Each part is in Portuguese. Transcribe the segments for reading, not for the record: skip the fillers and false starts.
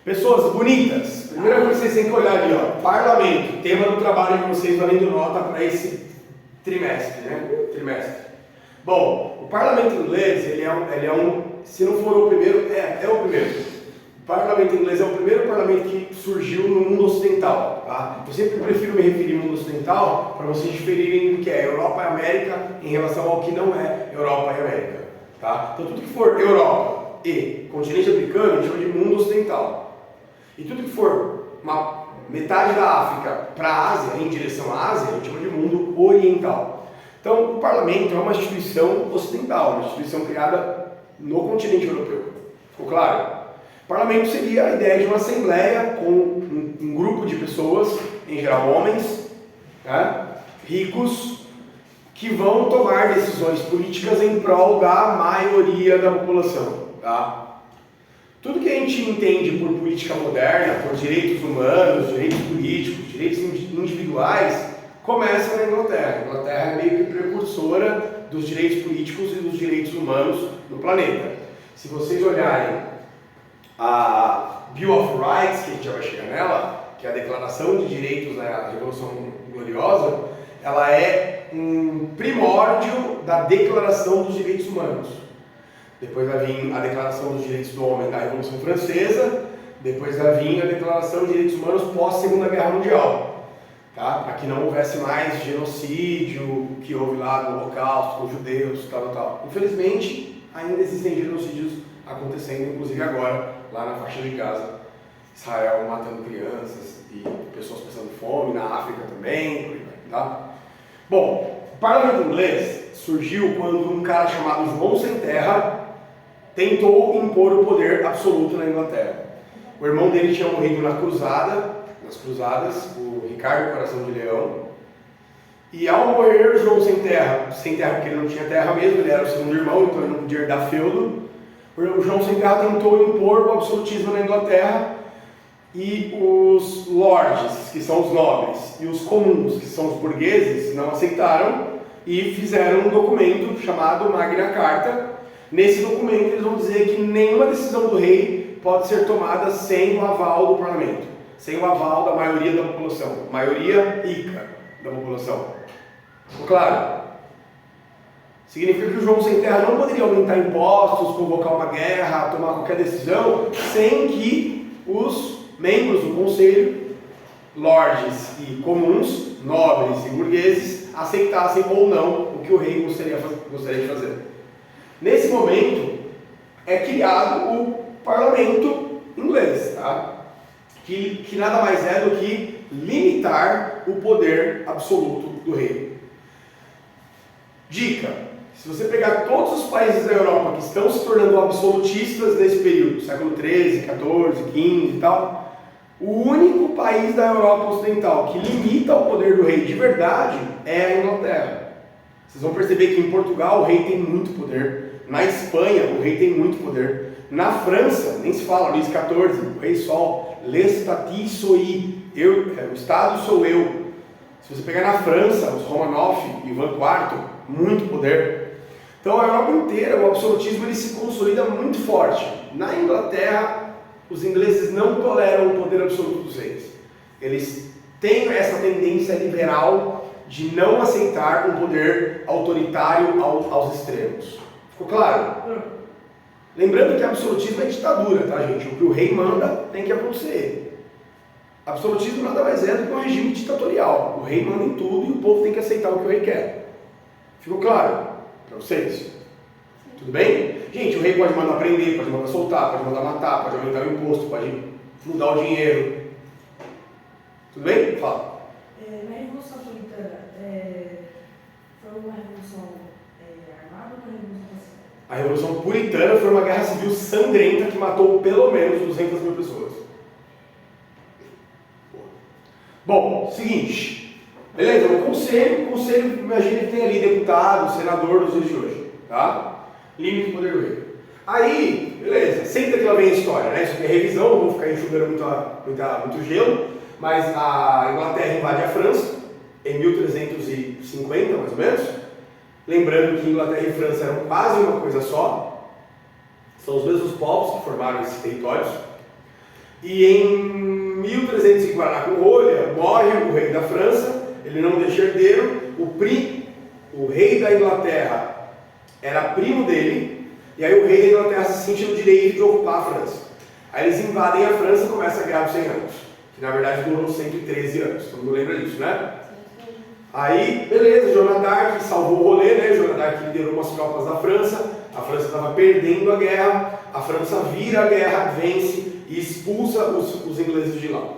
Pessoas bonitas, primeira coisa que vocês têm que olhar ali, ó, parlamento, tema do trabalho de vocês valendo nota para esse trimestre, né? Bom, o parlamento inglês, ele é um, se não for o primeiro, é o primeiro. O parlamento inglês é o primeiro parlamento que surgiu no mundo ocidental, tá? Eu sempre prefiro me referir ao mundo ocidental para vocês diferirem do que é Europa e América em relação ao que não é Europa e América, tá? Então tudo que for Europa e continente africano, a gente chama de mundo ocidental. E tudo que for uma metade da África para a Ásia, em direção à Ásia, a gente chama de mundo oriental. Então, o parlamento é uma instituição ocidental, uma instituição criada no continente europeu. Ficou claro? O parlamento seria a ideia de uma assembleia com um grupo de pessoas, em geral homens, né, ricos, que vão tomar decisões políticas em prol da maioria da população. Tá? Tudo que a gente entende por política moderna, por direitos humanos, direitos políticos, direitos individuais, começa na Inglaterra. A Inglaterra é meio que precursora dos direitos políticos e dos direitos humanos no planeta. Se vocês olharem a Bill of Rights, que a gente já vai chegar nela, que é a Declaração de Direitos da Revolução Gloriosa, ela é um primórdio da Declaração dos Direitos Humanos. Depois vai vir a Declaração dos Direitos do Homem da Revolução Francesa, depois vai vir a Declaração de Direitos Humanos pós-Segunda Guerra Mundial, tá? Para que não houvesse mais genocídio que houve lá no Holocausto, com os judeus, tal. Infelizmente, ainda existem genocídios acontecendo, inclusive agora, lá na faixa de Gaza. Israel matando crianças e pessoas passando fome, na África também, por aí vai, tá? Bom, o parlamento inglês surgiu quando um cara chamado João Sem Terra tentou impor o poder absoluto na Inglaterra. O irmão dele tinha morrido nas cruzadas, o Ricardo Coração de Leão. E ao morrer João Sem Terra porque ele não tinha terra mesmo, ele era o segundo irmão, então ele não podia herdar feudo. O João Sem Terra tentou impor o absolutismo na Inglaterra e os lords, que são os nobres, e os comuns, que são os burgueses, não aceitaram e fizeram um documento chamado Magna Carta. Nesse documento eles vão dizer que nenhuma decisão do rei pode ser tomada sem o aval do parlamento, sem o aval da maioria da população, maioria rica da população. Ficou claro? Significa que o João Sem Terra não poderia aumentar impostos, convocar uma guerra, tomar qualquer decisão, sem que os membros do conselho, lordes e comuns, nobres e burgueses, aceitassem ou não o que o rei gostaria de fazer. Nesse momento é criado o parlamento inglês, tá? que nada mais é do que limitar o poder absoluto do rei. Dica: se você pegar todos os países da Europa que estão se tornando absolutistas nesse período, século XIII, XIV, XV e tal, o único país da Europa Ocidental que limita o poder do rei de verdade é a Inglaterra. Vocês vão perceber que em Portugal o rei tem muito poder, na Espanha o rei tem muito poder, na França, nem se fala, Luís XIV, o rei Sol, l'estati soi, o Estado sou eu. Se você pegar na França, os Romanov, Ivan IV, muito poder. Então a Europa inteira, o absolutismo ele se consolida muito forte. Na Inglaterra, os ingleses não toleram o poder absoluto dos reis. Eles têm essa tendência liberal de não aceitar um poder autoritário aos extremos. Ficou claro? Lembrando que absolutismo é ditadura, tá, gente? O que o rei manda tem que acontecer. Absolutismo nada mais é do que um regime ditatorial. O rei manda em tudo e o povo tem que aceitar o que o rei quer. Ficou claro para vocês? Tudo bem? Gente, o rei pode mandar prender, pode mandar soltar, pode mandar matar, pode aumentar o imposto, pode mudar o dinheiro. Tudo bem? Fala. Na Revolução Puritana, foi uma revolução armada ou uma revolução pacífica? A Revolução Puritana foi uma guerra civil sangrenta que matou pelo menos 200 mil pessoas. Bom, seguinte, beleza? O conselho, imagina que tem ali deputado, senador dos dias de hoje, tá? Limite do poder do rei. Aí, beleza, senta que lá vem a história, né? Isso aqui é revisão, não vou ficar enxugando muito gelo, mas a Inglaterra invade a França em 1350, mais ou menos. Lembrando que Inglaterra e França eram quase uma coisa só, são os mesmos povos que formaram esses territórios. E em 1300 em Guaraná com rolha, morre o rei da França, ele não deixa herdeiro, o rei da Inglaterra era primo dele, e aí o rei da Inglaterra se sente no direito de ocupar a França. Aí eles invadem a França e começa a Guerra dos 100 Anos, que na verdade durou 113 anos, todo mundo lembra disso, né? Aí, beleza, Joana d'Arc salvou o rolê, né? Joana d'Arc liderou umas tropas da França, a França estava perdendo a guerra, a França vira a guerra, vence e expulsa os ingleses de lá.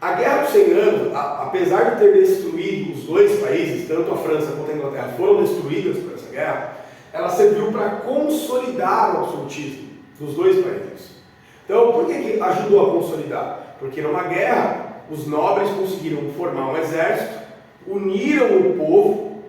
A Guerra dos 100 Anos, apesar de ter destruído os dois países, tanto a França quanto a Inglaterra foram destruídas por essa guerra, ela serviu para consolidar o absolutismo dos dois países. Então, por que ajudou a consolidar? Porque numa guerra, os nobres conseguiram formar um exército, uniram o povo,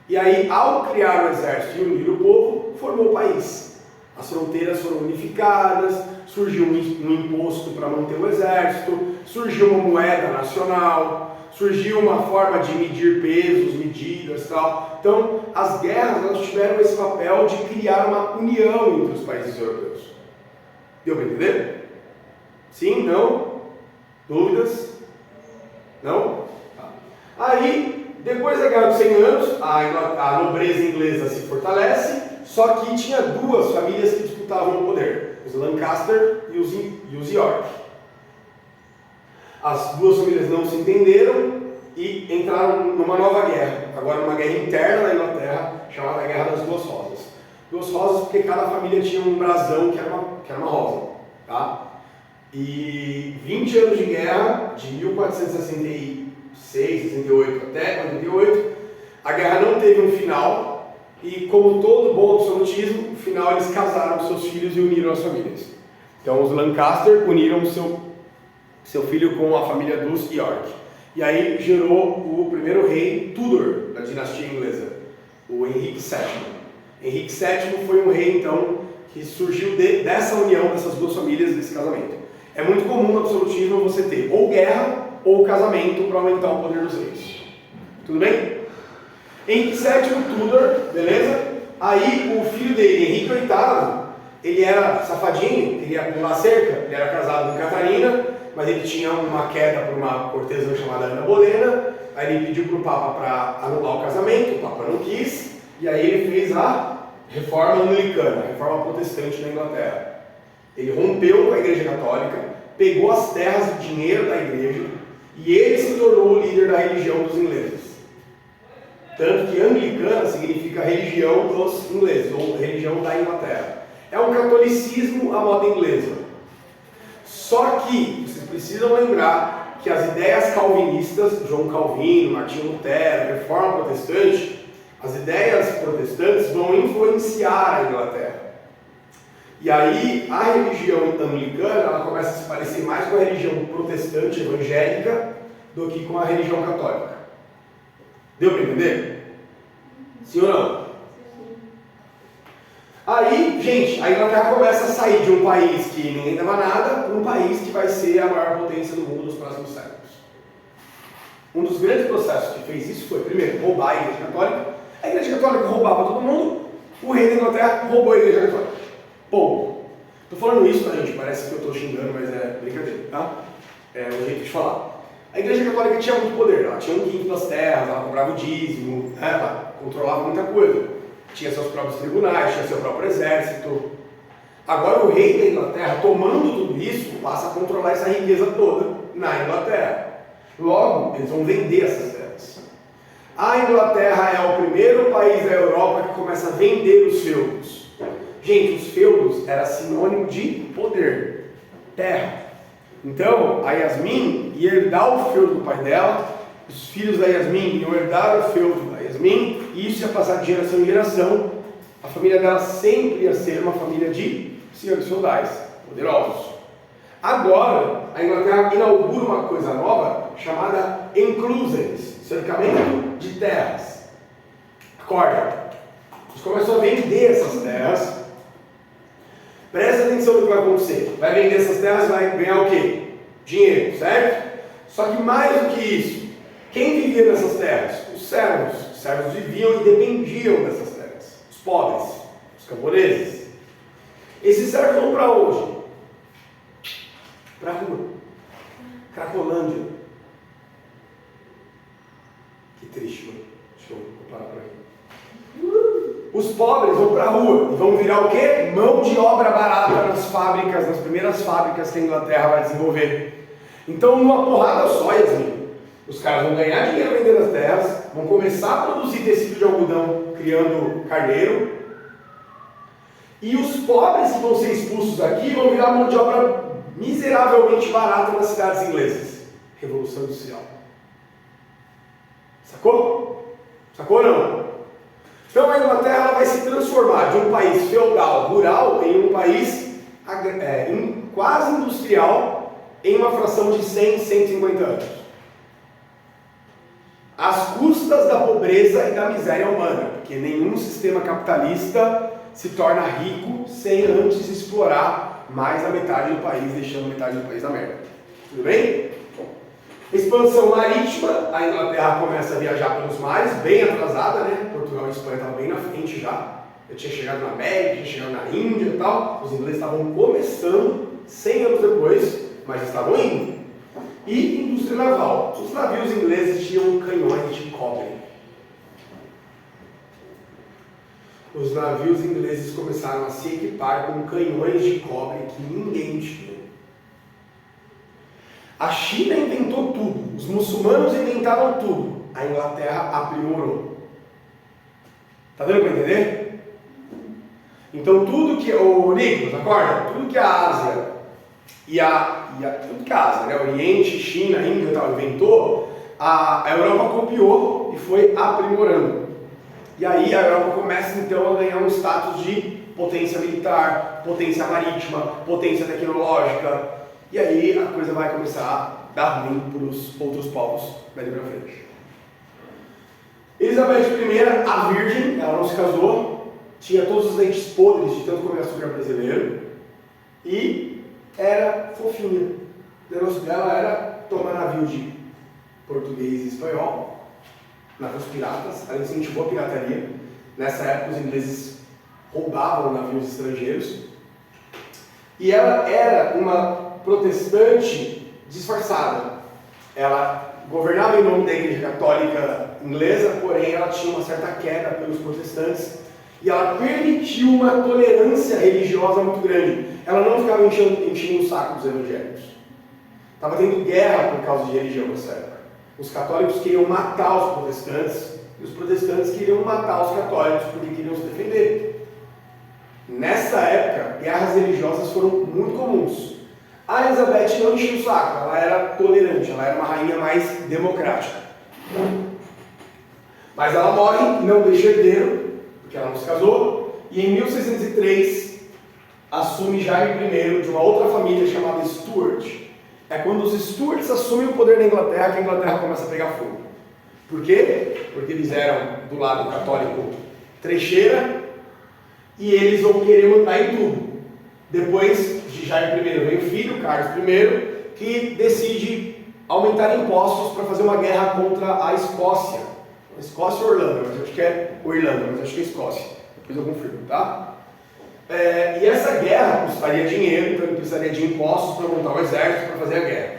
e aí, ao criar o exército e unir o povo, formou o país. As fronteiras foram unificadas, surgiu um imposto para manter o exército, surgiu uma moeda nacional, surgiu uma forma de medir pesos, medidas e tal. Então, as guerras elas tiveram esse papel de criar uma união entre os países europeus. Deu para entender? Sim? Não? Dúvidas? Não? Tá. Aí, depois da Guerra dos 100 Anos, a nobreza inglesa se fortalece, só que tinha duas famílias que disputavam o poder, os Lancaster e os York. As duas famílias não se entenderam e entraram numa nova guerra, agora uma guerra interna da Inglaterra, chamada Guerra das Duas Rosas. Duas rosas porque cada família tinha um brasão que era uma rosa. Tá? E 20 anos de guerra, de 1466, 68 até 88, a guerra não teve um final. E como todo bom absolutismo, no final eles casaram com seus filhos e uniram as famílias. Então os Lancaster uniram seu filho com a família dos York. E aí gerou o primeiro rei Tudor da dinastia inglesa, o Henrique VII. Henrique VII foi um rei então que surgiu dessa união dessas duas famílias, desse casamento. É muito comum no absolutismo você ter ou guerra ou casamento para aumentar o poder dos reis. Tudo bem? Henrique VII, Tudor, beleza? Aí o filho dele, Henrique VIII, ele era safadinho, queria pular cerca, ele era casado com Catarina, mas ele tinha uma queda por uma cortesã chamada Ana Bolena, aí ele pediu para o Papa para anular o casamento, o Papa não quis, e aí ele fez a reforma anglicana, a reforma protestante na Inglaterra. Ele rompeu com a Igreja Católica, pegou as terras e dinheiro da igreja, e ele se tornou o líder da religião dos ingleses. Tanto que anglicana significa religião dos ingleses, ou religião da Inglaterra. É um catolicismo à moda inglesa. Só que vocês precisam lembrar que as ideias calvinistas, João Calvino, Martinho Lutero, Reforma Protestante, as ideias protestantes vão influenciar a Inglaterra. E aí a religião anglicana ela começa a se parecer mais com a religião protestante evangélica do que com a religião católica. Deu para entender? Sim ou não? Sim. Aí, gente, a Inglaterra começa a sair de um país que ninguém dava nada para um país que vai ser a maior potência do mundo nos próximos séculos. Um dos grandes processos que fez isso foi, primeiro, roubar a Igreja Católica. A Igreja Católica roubava todo mundo, o rei da Inglaterra roubou a Igreja Católica. Bom, estou falando isso, tá, gente? Parece que eu estou xingando, mas é brincadeira, tá? É o jeito de falar. A Igreja Católica tinha muito poder, ela tinha 1/5 das terras, ela comprava o dízimo, ela controlava muita coisa. Tinha seus próprios tribunais, tinha seu próprio exército. Agora o rei da Inglaterra, tomando tudo isso, passa a controlar essa riqueza toda na Inglaterra. Logo, eles vão vender essas terras. A Inglaterra é o primeiro país da Europa que começa a vender os feudos. Gente, os feudos era sinônimo de poder, terra. Então, a Yasmin ia herdar o feudo do pai dela, os filhos da Yasmin iam herdar o feudo da Yasmin, e isso ia passar de geração em geração. A família dela sempre ia ser uma família de senhores feudais, poderosos. Agora, a Inglaterra inaugura uma coisa nova, chamada encluses, cercamento de terras. Acorda! Eles começam a vender essas terras. Presta atenção no que vai acontecer. Vai vender essas terras e vai ganhar o quê? Dinheiro, certo? Só que mais do que isso, quem vivia nessas terras? Os servos. Os servos viviam e dependiam dessas terras. Os pobres, os camponeses. Esses servos vão para onde? Para a rua. Cracolândia. Que triste, mano. Deixa eu parar por aqui. Os pobres vão para a rua e vão virar o quê? Mão de obra barata nas fábricas, nas primeiras fábricas que a Inglaterra vai desenvolver. Então, numa porrada só, Yasmin, os caras vão ganhar dinheiro vendendo as terras, vão começar a produzir tecido de algodão, criando carneiro, e os pobres que vão ser expulsos daqui vão virar mão de obra miseravelmente barata nas cidades inglesas. Revolução Industrial. Sacou? Sacou ou não? Então a Inglaterra ela vai se transformar de um país feudal, rural, em um país quase industrial, em uma fração de 100, 150 anos. Às custas da pobreza e da miséria humana, porque nenhum sistema capitalista se torna rico sem antes explorar mais a metade do país, deixando metade do país na merda. Tudo bem? Expansão marítima, a Inglaterra começa a viajar pelos mares, bem atrasada, né? Portugal e Espanha estavam bem na frente já. Eu tinha chegado na América, tinha chegado na Índia e tal. Os ingleses estavam começando 100 anos depois, mas estavam indo. E indústria naval. Os navios ingleses tinham canhões de cobre. Os navios ingleses começaram a se equipar com canhões de cobre que ninguém tinha. A China inventou tudo, os muçulmanos inventaram tudo, a Inglaterra aprimorou. Tá dando para entender? Então tudo que, Nicolas, acorda? Tudo que a Ásia tudo que a Ásia, né, Oriente, China, Índia e tal, inventou, a Europa copiou e foi aprimorando. E aí a Europa começa então a ganhar um status de potência militar, potência marítima, potência tecnológica. E aí a coisa vai começar a dar ruim para os outros povos dali para frente. Elizabeth I, a virgem, ela não se casou, tinha todos os dentes podres de tanto comer açúcar brasileiro e era fofinha. O negócio dela era tomar navio de português e espanhol, navios piratas, ela incentivou a pirataria. Nessa época os ingleses roubavam navios estrangeiros e ela era uma protestante disfarçada. Ela governava em nome da Igreja Católica Inglesa, porém ela tinha uma certa queda pelos protestantes e ela permitiu uma tolerância religiosa muito grande. Ela não ficava enchendo o saco dos evangélicos. Estava tendo guerra por causa de religião nessa época. Os católicos queriam matar os protestantes e os protestantes queriam matar os católicos porque queriam se defender. Nessa época, guerras religiosas foram muito comuns. A Elizabeth não enchia o saco, ela era tolerante, ela era uma rainha mais democrática. Mas ela morre, não deixa herdeiro, porque ela não se casou, e em 1603 assume Jaime I de uma outra família chamada Stuart. É quando os Stuarts assumem o poder na Inglaterra que a Inglaterra começa a pegar fogo. Por quê? Porque eles eram do lado católico trecheira e eles vão querer mandar em tudo. Depois de Jaime I vem o filho, Carlos I, que decide aumentar impostos para fazer uma guerra contra a Escócia. A Escócia ou Irlanda, mas eu acho que é Irlanda, mas acho que é Escócia. Depois eu confirmo, tá? E essa guerra custaria dinheiro, então ele precisaria de impostos para montar um exército para fazer a guerra.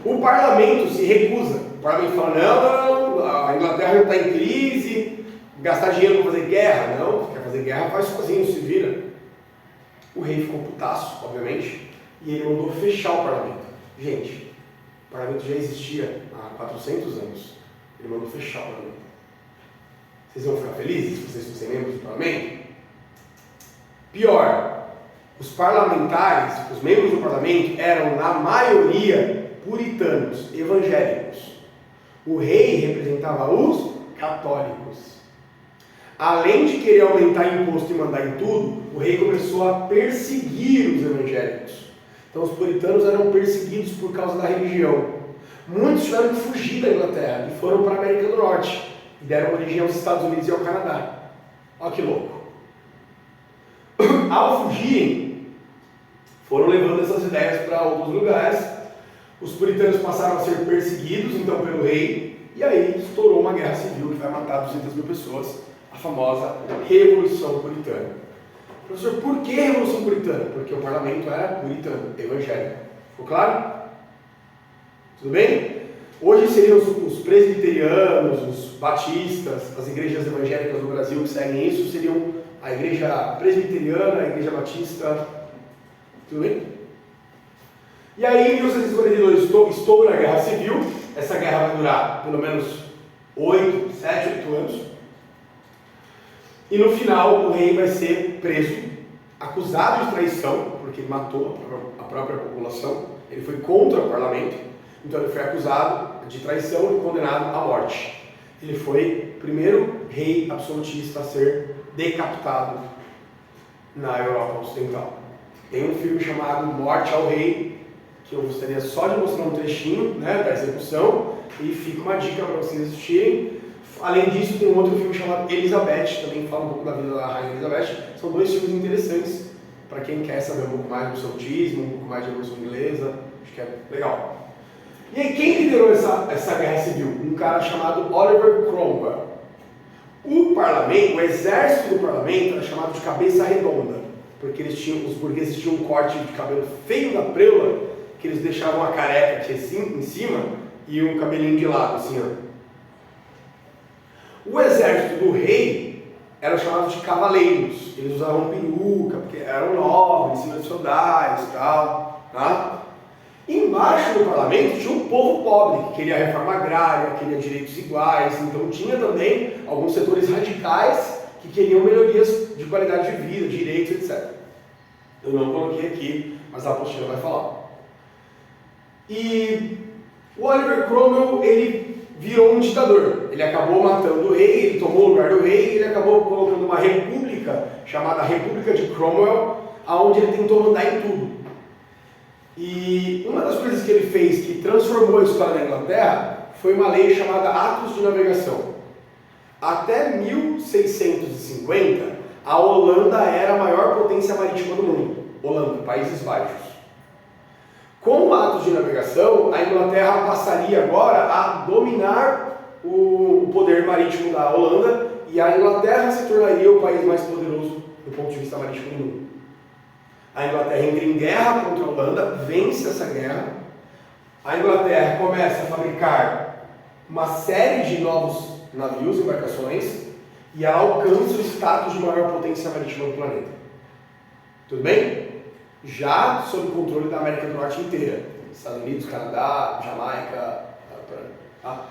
O parlamento se recusa. O parlamento fala, não, a Inglaterra não está em crise, gastar dinheiro para fazer guerra. Não, quer fazer guerra, faz sozinho, se vira. O rei ficou putaço, obviamente, e ele mandou fechar o parlamento. Gente, o parlamento já existia há 400 anos. Ele mandou fechar o parlamento. Vocês vão ficar felizes se vocês fossem membros do parlamento? Pior, os parlamentares, os membros do parlamento eram, na maioria, puritanos, evangélicos. O rei representava os católicos. Além de querer aumentar imposto e mandar em tudo, o rei começou a perseguir os evangélicos. Então os puritanos eram perseguidos por causa da religião. Muitos tiveram que fugir da Inglaterra e foram para a América do Norte e deram origem aos Estados Unidos e ao Canadá. Olha que louco. Ao fugirem, foram levando essas ideias para outros lugares. Os puritanos passaram a ser perseguidos então pelo rei e aí estourou uma guerra civil que vai matar 200 mil pessoas, a famosa Revolução Puritana. Professor, por que Revolução Puritana? Porque o parlamento era puritano, evangélico. Ficou claro? Tudo bem? Hoje seriam os presbiterianos, os batistas, as igrejas evangélicas do Brasil que seguem isso, seriam a igreja presbiteriana, a igreja batista. Tudo bem? E aí, em 1842, estoura a Guerra Civil. Essa guerra vai durar pelo menos 7, 8 anos. E no final, o rei vai ser preso, acusado de traição, porque ele matou a própria população. Ele foi contra o parlamento, então ele foi acusado de traição e condenado à morte. Ele foi o primeiro rei absolutista a ser decapitado na Europa Ocidental. Tem um filme chamado Morte ao Rei, que eu gostaria só de mostrar um trechinho, né, da execução, e fica uma dica para vocês assistirem. Além disso, tem um outro filme chamado Elizabeth, também fala um pouco da vida da Rainha Elizabeth. São dois filmes interessantes para quem quer saber um pouco mais do absolutismo, um pouco mais de Revolução Inglesa. Acho que é legal. E aí, quem liderou essa guerra civil? Um cara chamado Oliver Cromwell. O parlamento, o exército do parlamento era chamado de cabeça redonda, porque os burgueses tinham um corte de cabelo feio da preula, que eles deixavam a careca aqui assim, em cima e um cabelinho de lado, assim, ó. O exército do rei era chamado de cavaleiros. Eles usavam peruca, porque eram nobres, senhores feudais e tal, tá? Embaixo do parlamento tinha um povo pobre, que queria reforma agrária, queria direitos iguais, então tinha também alguns setores radicais que queriam melhorias de qualidade de vida, direitos, etc. Eu não coloquei aqui, mas a apostila vai falar. E o Oliver Cromwell, ele virou um ditador. Ele acabou matando o rei, ele tomou o lugar do rei, ele acabou colocando uma república, chamada República de Cromwell, onde ele tentou mandar em tudo. E uma das coisas que ele fez que transformou a história da Inglaterra foi uma lei chamada Atos de Navegação. Até 1650, a Holanda era a maior potência marítima do mundo. Holanda, Países Baixos. Com o Atos de Navegação, a Inglaterra passaria agora a dominar o poder marítimo da Holanda e a Inglaterra se tornaria o país mais poderoso do ponto de vista marítimo do mundo. A Inglaterra entra em guerra contra a Holanda, vence essa guerra. A Inglaterra começa a fabricar uma série de novos navios, embarcações, e ela alcança o status de maior potência marítima do planeta. Tudo bem? Já sob o controle da América do Norte inteira. Estados Unidos, Canadá, Jamaica, tá?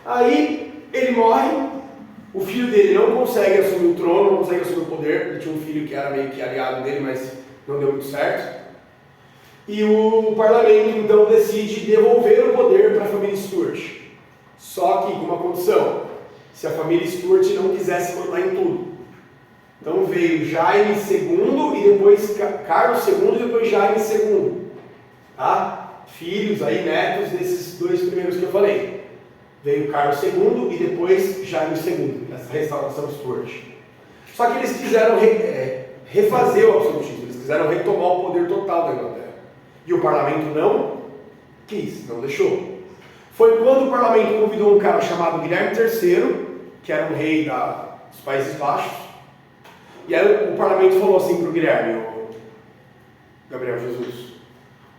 Aí ele morre, o filho dele não consegue assumir o trono, não consegue assumir o poder. Ele tinha um filho que era meio que aliado dele, mas não deu muito certo. E o parlamento então decide devolver o poder para a família Stuart. Só que com uma condição: se a família Stuart não quisesse mandar em tudo. Então veio Jaime II e depois Carlos II e depois Jaime II. Tá? Filhos aí, netos desses dois primeiros que eu falei. Veio Carlos II e depois Jaime II, essa restauração Stuart. Só que eles quiseram refazer o absolutismo, eles quiseram retomar o poder total da Inglaterra. E o parlamento não quis, não deixou. Foi quando o parlamento convidou um cara chamado Guilherme III, que era um rei dos Países Baixos, e aí o parlamento falou assim para o Guilherme, o Gabriel Jesus: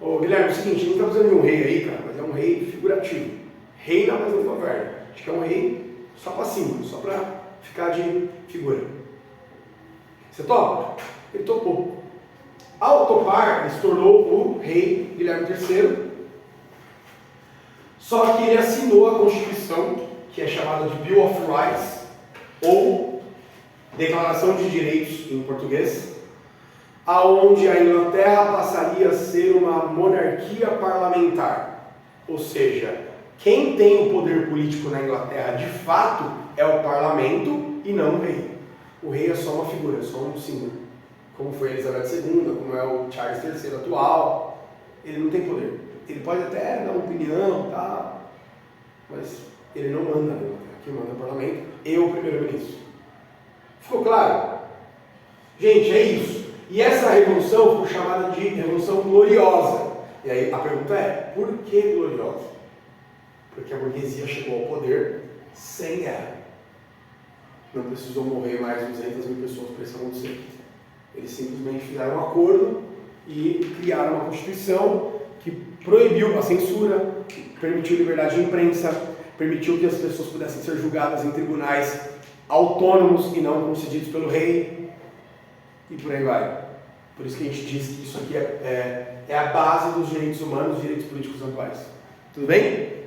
ô Guilherme, é o seguinte, não está precisando de um rei aí, cara, mas é um rei figurativo. Reina, mas não governa. Acho que é um rei só para cima, só para ficar de figura. Você topa? Ele topou. Ao topar, ele se tornou o rei Guilherme III. Só que ele assinou a Constituição, que é chamada de Bill of Rights, ou Declaração de Direitos em português, aonde a Inglaterra passaria a ser uma monarquia parlamentar. Ou seja, quem tem o poder político na Inglaterra de fato é o parlamento e não o rei. O rei é só uma figura, é só um símbolo. Como foi Elizabeth II, como é o Charles III atual. Ele não tem poder. Ele pode até dar uma opinião, tá? Mas ele não manda na Inglaterra. Quem manda é o parlamento e o primeiro-ministro. Ficou claro? Gente, é isso. E essa revolução foi chamada de Revolução Gloriosa. E aí a pergunta é, por que gloriosa? Porque a burguesia chegou ao poder sem guerra. Não precisou morrer mais 200 mil pessoas para isso acontecer. Eles simplesmente fizeram um acordo e criaram uma Constituição que proibiu a censura, permitiu liberdade de imprensa, permitiu que as pessoas pudessem ser julgadas em tribunais autônomos e não concedidos pelo rei, e por aí vai. Por isso que a gente diz que isso aqui é a base dos direitos humanos e direitos políticos atuais. Tudo bem?